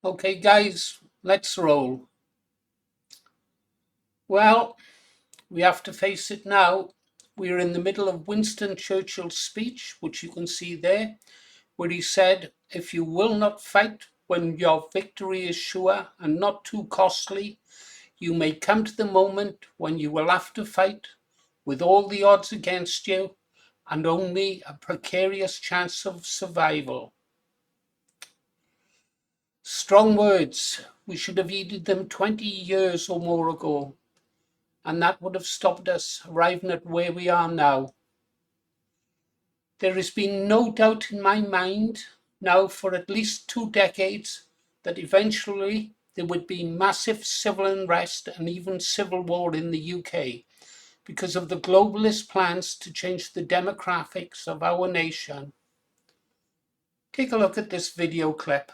Okay, guys, let's roll. Well, we have to face it now. We're in the middle of Winston Churchill's speech, which you can see there, where he said, "If you will not fight when your victory is sure and not too costly, you may come to the moment when you will have to fight with all the odds against you and only a precarious chance of survival." Strong words. We should have heeded them 20 years or more ago, and that would have stopped us arriving at where we are now. There has been no doubt in my mind now for at least 2 decades that eventually there would be massive civil unrest and even civil war in the UK because of the globalist plans to change the demographics of our nation. Take a look at this video clip.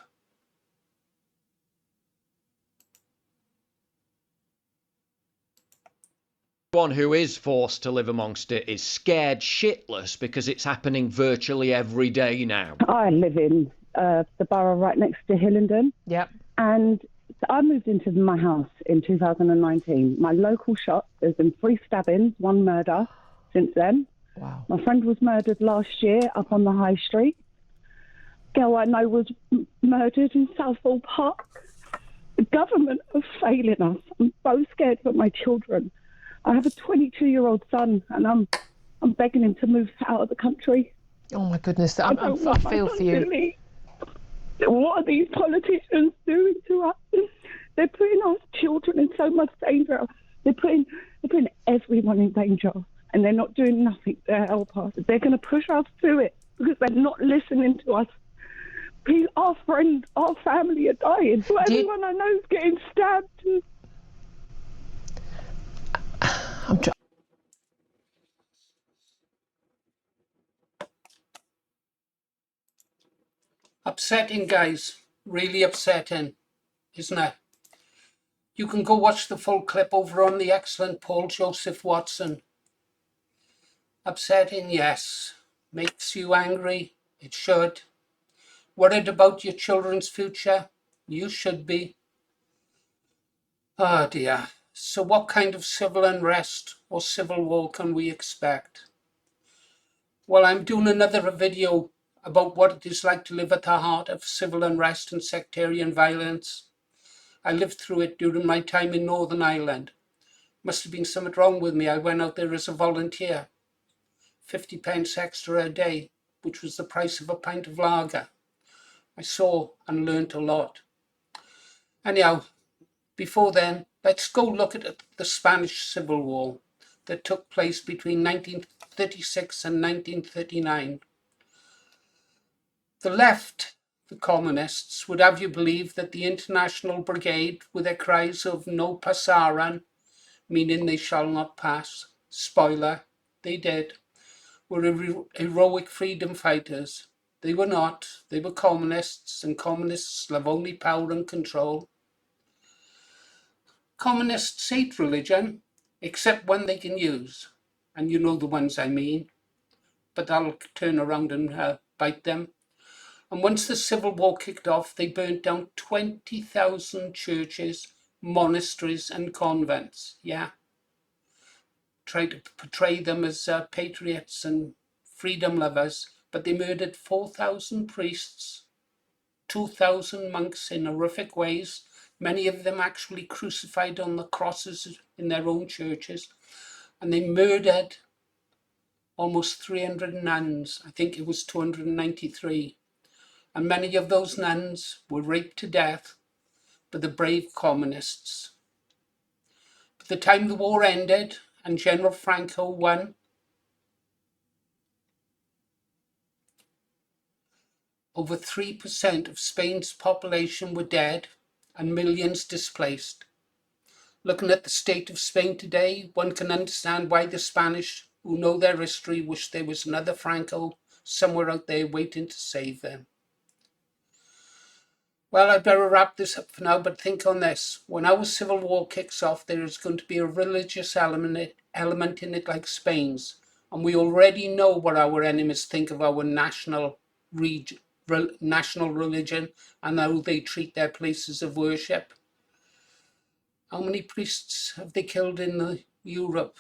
One who is forced to live amongst it is scared shitless because it's happening virtually every day now. I live in the borough right next to Hillingdon. Yep. And so I moved into my house in 2019. My local shop, there's been 3 stabbings, 1 murder since then. Wow. My friend was murdered last year up on the high street. Girl I know was murdered in Southall Park. The government are failing us. I'm so scared for my children. I have a 22-year-old son, and I'm begging him to move out of the country. Oh my goodness, I feel for you. What are these politicians doing to us? They're putting our children in so much danger. They're putting everyone in danger, and they're not doing nothing to help us. They're going to push us to it because they're not listening to us. Our friends, our family are dying. So everyone I know is getting stabbed. Upsetting, guys. Really upsetting, isn't it? You can go watch the full clip over on the excellent Paul Joseph Watson. Upsetting, yes. Makes you angry. It should. Worried about your children's future? You should be. Oh dear. So what kind of civil unrest or civil war can we expect? Well, I'm doing another video about what it is like to live at the heart of civil unrest and sectarian violence. I lived through it during my time in Northern Ireland. Must have been something wrong with me. I went out there as a volunteer. 50 pence extra a day, which was the price of a pint of lager. I saw and learnt a lot. Anyhow, before then, let's go look at the Spanish Civil War that took place between 1936 and 1939. The left, the communists, would have you believe that the International Brigade, with their cries of "no pasaran," meaning they shall not pass, spoiler, they did, were heroic freedom fighters. They were not. They were communists, and communists love only power and control. Communists hate religion, except when they can use, and you know the ones I mean, but that'll turn around and bite them. And once the Civil War kicked off, they burnt down 20,000 churches, monasteries and convents. Yeah. Tried to portray them as patriots and freedom lovers, but they murdered 4,000 priests, 2,000 monks in horrific ways, many of them actually crucified on the crosses in their own churches, and they murdered almost 300 nuns. I think it was 293. And many of those nuns were raped to death by the brave communists. By the time the war ended and General Franco won, over 3% of Spain's population were dead and millions displaced. Looking at the state of Spain today, one can understand why the Spanish, who know their history, wish there was another Franco somewhere out there waiting to save them. Well, I'd better wrap this up for now, but think on this. When our civil war kicks off, there is going to be a religious element in it like Spain's. And we already know what our enemies think of our national national religion and how they treat their places of worship. How many priests have they killed in Europe?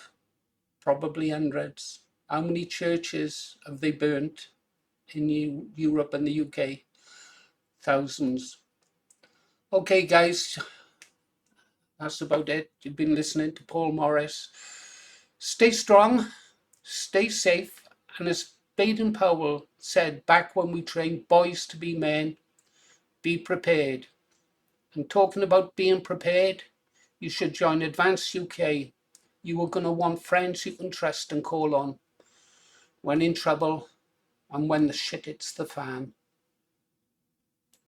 Probably hundreds. How many churches have they burnt in Europe and the UK? Thousands. Okay, guys, that's about it. You've been listening to Paul Morris. Stay strong, stay safe, and as Baden-Powell said back when we trained boys to be men, be prepared. And talking about being prepared, you should join Advance UK. You are going to want friends you can trust and call on when in trouble and when the shit hits the fan.